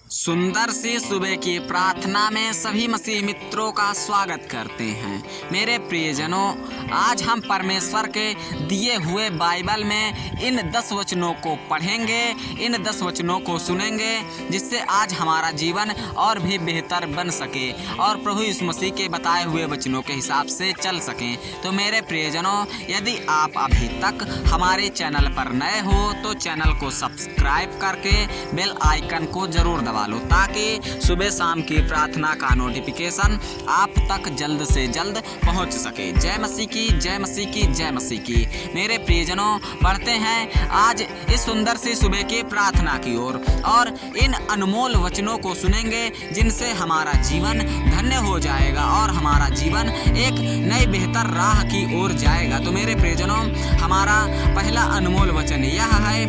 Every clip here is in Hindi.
सुंदर सी सुबह की प्रार्थना में सभी मसीह मित्रों का स्वागत करते हैं। मेरे प्रियजनों, आज हम परमेश्वर के दिए हुए बाइबल में इन 10 वचनों को पढ़ेंगे, इन 10 वचनों को सुनेंगे, जिससे आज हमारा जीवन और भी बेहतर बन सके और प्रभु यीशु मसीह के बताए हुए वचनों के हिसाब से चल सकें। तो मेरे प्रियजनों, यदि आप अभी तक हमारे चैनल पर नए हो तो चैनल को सब्सक्राइब करके बेल आइकन को जरूर दबा लो, ताकि सुबह शाम की प्रार्थना का नोटिफिकेशन आप तक जल्द से जल्द पहुंच सके। जय मसीह की, जय मसीह की, जय मसीह की। मेरे प्रियजनों, बढ़ते हैं आज इस सुंदर सी सुबह की प्रार्थना की ओर और इन अनमोल वचनों को सुनेंगे, जिनसे हमारा जीवन धन्य हो जाएगा और हमारा जीवन एक नई बेहतर राह की ओर जाएगा। तो मेरे प्रियजनों, हमारा पहला अनमोल वचन यह है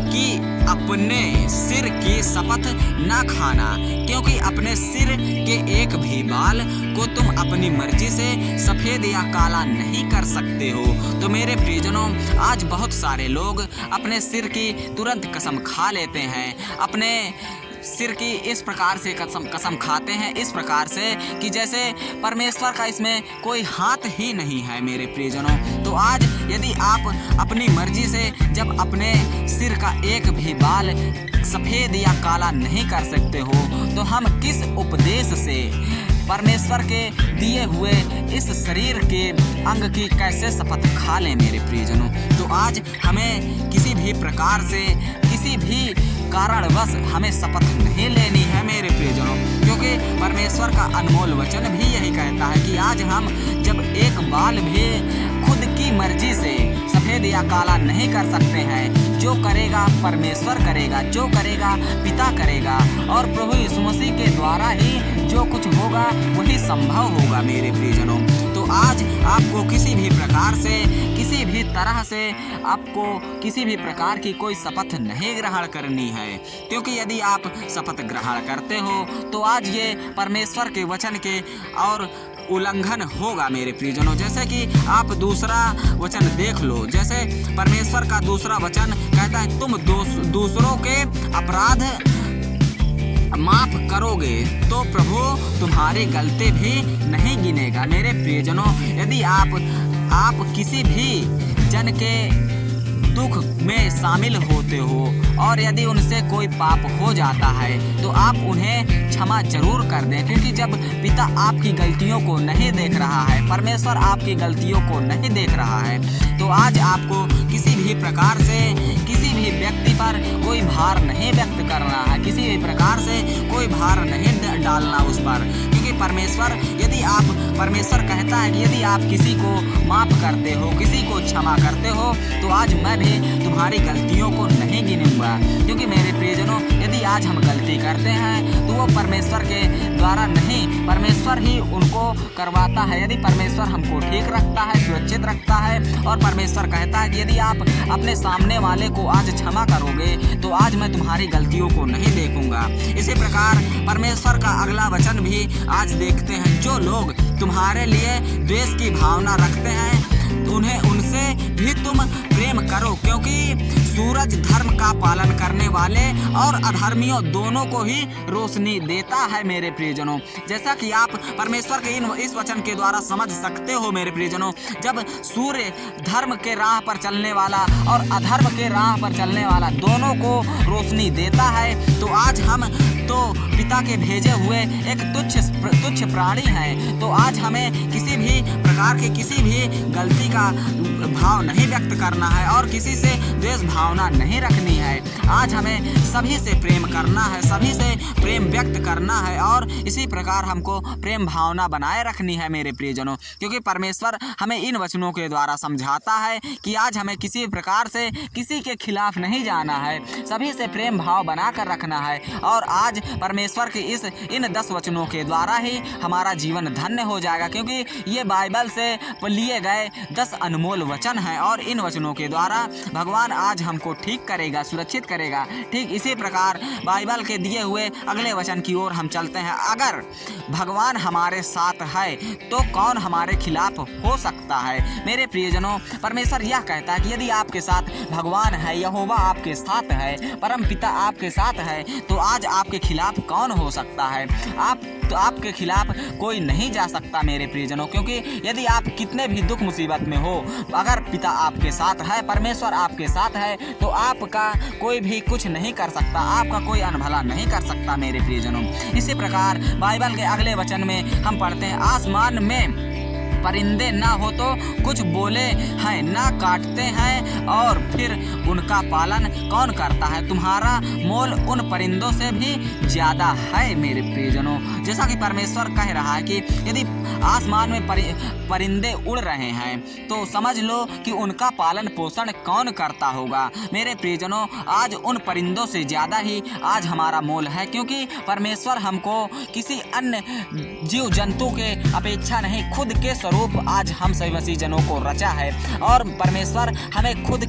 कि अपने सिर की शपथ न खाना, क्योंकि अपने सिर के एक भी बाल को तुम अपनी मर्जी से सफ़ेद या काला नहीं कर सकते हो। तो मेरे प्रियजनों, आज बहुत सारे लोग अपने सिर की तुरंत कसम खा लेते हैं, अपने सिर की इस प्रकार से कसम खाते हैं, इस प्रकार से कि जैसे परमेश्वर का इसमें कोई हाथ ही नहीं है। मेरे प्रियजनों, तो आज यदि आप अपनी मर्जी से जब अपने सिर का एक भी बाल सफ़ेद या काला नहीं कर सकते हो, तो हम किस उपदेश से परमेश्वर के दिए हुए इस शरीर के अंग की कैसे शपथ खा लें। मेरे प्रियजनों, तो आज हमें किसी भी प्रकार से, किसी भी कारणवश हमें शपथ नहीं लेनी है मेरे प्रियजनों, क्योंकि परमेश्वर का अनमोल वचन भी यही कहता है कि आज हम जब एक बाल भी खुद की मर्जी से सफ़ेद या काला नहीं कर सकते हैं, जो करेगा परमेश्वर करेगा, जो करेगा पिता करेगा, और प्रभु यीशु मसीह के द्वारा ही जो कुछ होगा वही संभव होगा। मेरे प्रियजनों, तो आज आपको किसी भी प्रकार से, किसी भी तरह से आपको किसी भी प्रकार की कोई शपथ नहीं ग्रहण करनी है, क्योंकि यदि आप शपथ ग्रहण करते हो तो आज ये परमेश्वर के वचन के और उल्लंघन होगा। मेरे प्रियजनों, जैसे कि आप दूसरा वचन देख लो, जैसे परमेश्वर का दूसरा वचन कहता है तुम दूसरों के अपराध माफ करोगे तो प्रभु तुम्हारी गलती भी नहीं गिनेगा। मेरे प्रियजनों, यदि आप किसी भी जन के दुख में शामिल होते हो और यदि उनसे कोई पाप हो जाता है तो आप उन्हें क्षमा जरूर कर दें, क्योंकि जब पिता आपकी गलतियों को नहीं देख रहा है, परमेश्वर आपकी गलतियों को नहीं देख रहा है, तो आज आपको किसी भी प्रकार से किसी भी व्यक्ति पर कोई भार नहीं व्यक्त करना है, किसी भी प्रकार से कोई भार नहीं डालना उस पर, क्योंकि परमेश्वर कहता है कि यदि आप किसी को माफ़ करते हो, किसी को क्षमा करते हो, तो आज मैं भी तुम्हारी गलतियों को नहीं गिनूंगा। क्योंकि मेरे प्रियजनों, यदि आज हम गलती करते हैं तो वो परमेश्वर के द्वारा नहीं, परमेश्वर ही उनको करवाता है। यदि परमेश्वर हमको ठीक रखता है, सुरक्षित रखता है, और परमेश्वर कहता है कि यदि आप अपने सामने वाले को आज क्षमा करोगे तो आज मैं तुम्हारी गलतियों को नहीं देखूंगा। इसी प्रकार परमेश्वर का अगला वचन भी आज देखते हैं, जो लोग तुम्हारे लिए द्वेष की भावना रखते हैं उनसे भी तुम प्रेम करो, क्योंकि सूरज धर्म का पालन करने वाले और अधर्मियों दोनों को ही रोशनी देता है। मेरे प्रियजनों, जैसा कि आप परमेश्वर के इस वचन के द्वारा समझ सकते हो मेरे प्रियजनों, जब सूर्य धर्म के राह पर चलने वाला और अधर्म के राह पर चलने वाला दोनों को रोशनी देता है, तो आज हम तो पिता के भेजे हुए एक तुच्छ प्राणी हैं। तो आज हमें किसी भी प्रकार के किसी भी गलती का भाव नहीं व्यक्त करना है और किसी से द्वेष भावना नहीं रखनी है। आज हमें सभी से प्रेम करना है, सभी से प्रेम व्यक्त करना है, और इसी प्रकार हमको प्रेम भावना बनाए रखनी है मेरे प्रियजनों, क्योंकि परमेश्वर हमें इन वचनों के द्वारा समझाता है कि आज हमें किसी प्रकार से किसी के खिलाफ नहीं जाना है, सभी से प्रेम भाव बनाकर रखना है। और आज परमेश्वर के इन 10 वचनों के द्वारा ही हमारा जीवन धन्य हो जाएगा, क्योंकि ये बाइबल बाइबल से लिए गए 10 अनमोल वचन हैं और इन वचनों के द्वारा भगवान आज हमको ठीक करेगा, सुरक्षित करेगा। ठीक इसी प्रकार बाइबल के दिए हुए अगले वचन की ओर हम चलते हैं। अगर भगवान हमारे साथ है तो कौन हमारे खिलाफ हो सकता है। मेरे प्रियजनों, परमेश्वर यह कहता है कि यदि आपके साथ भगवान है, यहोवा आपके साथ है, परम पिता आपके साथ है, तो आज आपके खिलाफ कौन हो सकता है। आपके खिलाफ कोई नहीं जा सकता मेरे प्रियजनों, क्योंकि यदि आप कितने भी दुख मुसीबत में हो, अगर पिता आपके साथ है, परमेश्वर आपके साथ है, तो आपका कोई भी कुछ नहीं कर सकता, आपका कोई अनभला नहीं कर सकता मेरे प्रियजनों। इसी प्रकार बाइबल के अगले वचन में हम पढ़ते हैं, आसमान में परिंदे ना हो तो कुछ बोले हैं, ना काटते हैं और फिर उनका पालन कौन करता है। तुम्हारा मोल उन परिंदों से भी ज़्यादा है मेरे प्रियजनों। जैसा कि परमेश्वर कह रहा है कि यदि आसमान में परिंदे उड़ रहे हैं तो समझ लो कि उनका पालन पोषण कौन करता होगा। मेरे प्रियजनों, आज उन परिंदों से ज़्यादा ही आज हमारा मोल है, क्योंकि परमेश्वर हमको किसी अन्य जीव जंतु के अपेक्षा नहीं, खुद के स्वरूप आज हम सभी मसीह जनों को रचा है और परमेश्वर हमें खुद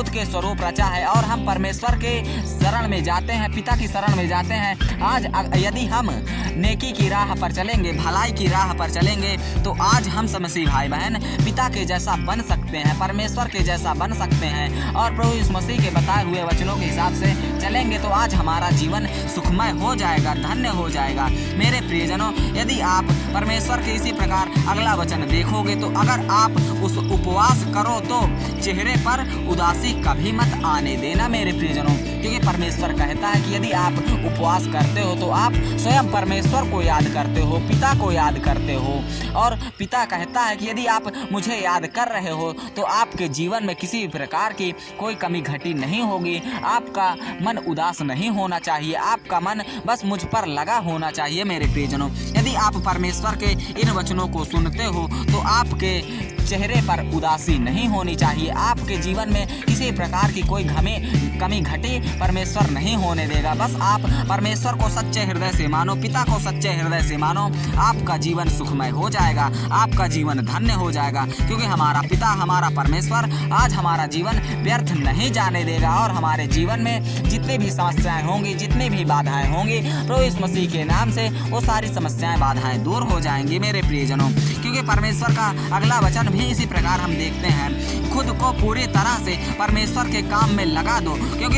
के स्वरूप रचा है और हम परमेश्वर के शरण में जाते हैं, पिता की शरण में जाते हैं। आज यदि हम नेकी की राह पर चलेंगे, भलाई की राह पर चलेंगे, तो आज हम मसीह भाई बहन पिता के जैसा बन सकते हैं, परमेश्वर के जैसा बन सकते हैं और प्रभु यीशु मसीह के बताए हुए वचनों के हिसाब से चलेंगे तो आज हमारा जीवन सुखमय हो जाएगा, धन्य हो जाएगा। मेरे प्रियजनों, यदि आप परमेश्वर के इसी प्रकार अगला वचन देखोगे तो अगर आप उस उपवास करो तो चेहरे पर उदासी कभी मत आने देना मेरे प्रियजनों, क्योंकि परमेश्वर कहता है कि यदि आप उपवास करते हो तो आप स्वयं परमेश्वर को याद करते हो, पिता को याद करते हो और पिता कहता है कि यदि आप मुझे याद कर रहे हो तो आपके जीवन में किसी भी प्रकार की कोई कमी घटी नहीं होगी, आपका मन उदास नहीं होना चाहिए, आपका मन बस मुझ पर लगा होना चाहिए मेरे प्रियजनों। यदि आप परमेश्वर के इन वचनों को सुनते हो तो आपके चेहरे पर उदासी नहीं होनी चाहिए, आपके जीवन में किसी प्रकार की कोई कमी घटी परमेश्वर नहीं होने देगा। बस आप परमेश्वर को सच्चे हृदय से मानो, पिता को सच्चे हृदय से मानो, आपका जीवन सुखमय हो जाएगा, आपका जीवन धन्य हो जाएगा, क्योंकि हमारा पिता, हमारा परमेश्वर आज हमारा जीवन व्यर्थ नहीं जाने देगा और हमारे जीवन में जितनी भी समस्याएं होंगी, जितनी भी बाधाएं होंगी, प्रभु यीशु मसीह के नाम से वो सारी समस्याएं, बाधाएं दूर हो जाएंगी मेरे प्रियजनों। क्योंकि परमेश्वर का अगला वचन भी इसी प्रकार हम देखते हैं, खुद को पूरी तरह से परमेश्वर के काम में लगा दो, क्योंकि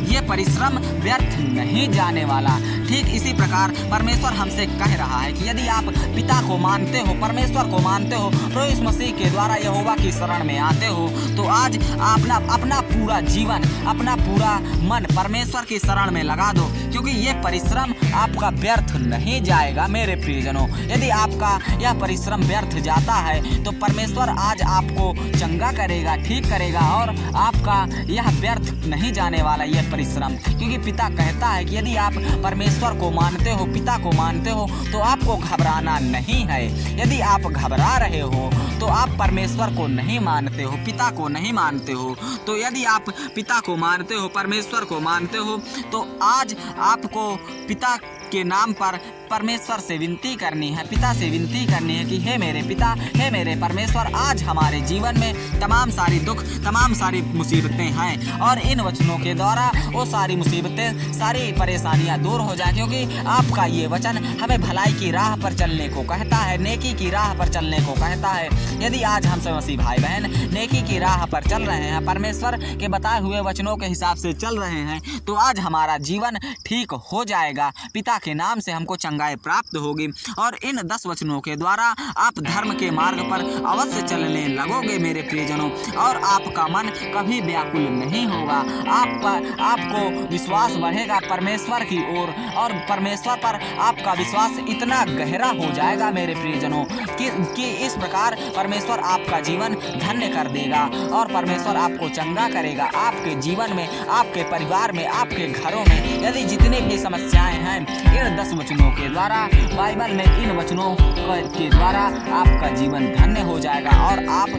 ये परिश्रम व्यर्थ नहीं जाने वाला। ठीक इसी प्रकार परमेश्वर हमसे कह रहा है कि यदि आप पिता को मानते हो, परमेश्वर को मानते हो, प्रभु यीशु मसीह के द्वारा यहोवा की शरण में आते हो, तो आज अपना पूरा जीवन, अपना पूरा मन परमेश्वर की शरण में लगा दो, क्योंकि ये परिश्रम आपका व्यर्थ नहीं जाएगा मेरे प्रियजनों। यदि आपका यह परिश्रम व्यर्थ जाता है तो परमेश्वर आज आपको चंगा करेगा, ठीक करेगा और आपका यह व्यर्थ नहीं जाने वाला यह परिश्रम, क्योंकि पिता कहता है कि यदि आप परमेश्वर को मानते हो, पिता को मानते हो, तो आपको घबराना नहीं है। यदि आप घबरा रहे हो तो आप परमेश्वर को नहीं मानते हो, पिता को नहीं मानते हो। तो यदि आप पिता को मानते हो, परमेश्वर को मानते हो, तो आज आपको पिता के नाम पर परमेश्वर से विनती करनी है, पिता से विनती करनी है कि हे मेरे पिता, हे मेरे परमेश्वर, आज हमारे जीवन में तमाम सारी दुख, तमाम सारी मुसीबतें हैं और इन वचनों के द्वारा वो सारी मुसीबतें, सारी परेशानियां दूर हो जाए, क्योंकि आपका ये वचन हमें भलाई की राह पर चलने को कहता है, नेकी की राह पर चलने को कहता है। यदि आज हम सब मसीह भाई बहन नेकी की राह पर चल रहे हैं, परमेश्वर के बताए हुए वचनों के हिसाब से चल रहे हैं, तो आज हमारा जीवन ठीक हो जाएगा, पिता के नाम से हमको चंगाई प्राप्त होगी और इन 10 वचनों के द्वारा आप धर्म के मार्ग पर अवश्य चलने लगोगे मेरे प्रियजनों और आपका मन कभी व्याकुल नहीं होगा। आपको विश्वास बढ़ेगा परमेश्वर की ओर और परमेश्वर पर आपका विश्वास इतना गहरा हो जाएगा मेरे प्रियजनों कि इस प्रकार परमेश्वर आपका जीवन धन्य कर देगा और परमेश्वर आपको चंगा करेगा। आपके जीवन में, आपके परिवार में, आपके घरों में यदि जितनी भी समस्याएं हैं इन 10 वचनों के द्वारा, बाइबल में इन वचनों के द्वारा आपका जीवन धन्य हो जाएगा और आप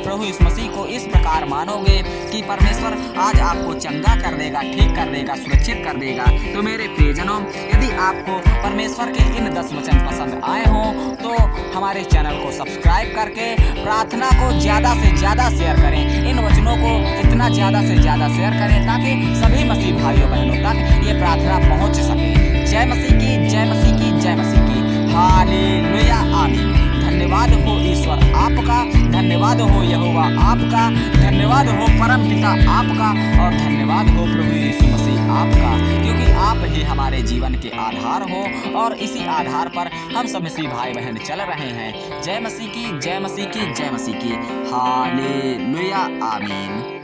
प्रभु यीशु मसीह को इस प्रकार मानोगे कि परमेश्वर आज आपको चंगा कर देगा, ठीक कर देगा, सुरक्षित कर देगा। तो मेरे प्रियजनों, यदि आपको परमेश्वर के इन 10 वचन पसंद आए हों तो हमारे चैनल को सब्सक्राइब करके प्रार्थना को ज़्यादा से ज़्यादा शेयर करें। इन वचनों को इतना ज़्यादा से ज़्यादा शेयर करें ताकि सभी मसीह भाइयों बहनों तक ये प्रार्थना पहुँच सके। जय मसीह की, जय मसीह की, जय मसीह की। हालेलुया, आमीन। धन्यवाद हो ईश्वर आपका, धन्यवाद हो यहोवा आपका, धन्यवाद हो परम पिता आपका और धन्यवाद हो प्रभु यीशु मसीह आपका, क्योंकि आप ही हमारे जीवन के आधार हो और इसी आधार पर हम सब मसीह भाई बहन चल रहे हैं। जय मसीह की, जय मसीह की, जय मसीह की। हालेलुया, आमीन।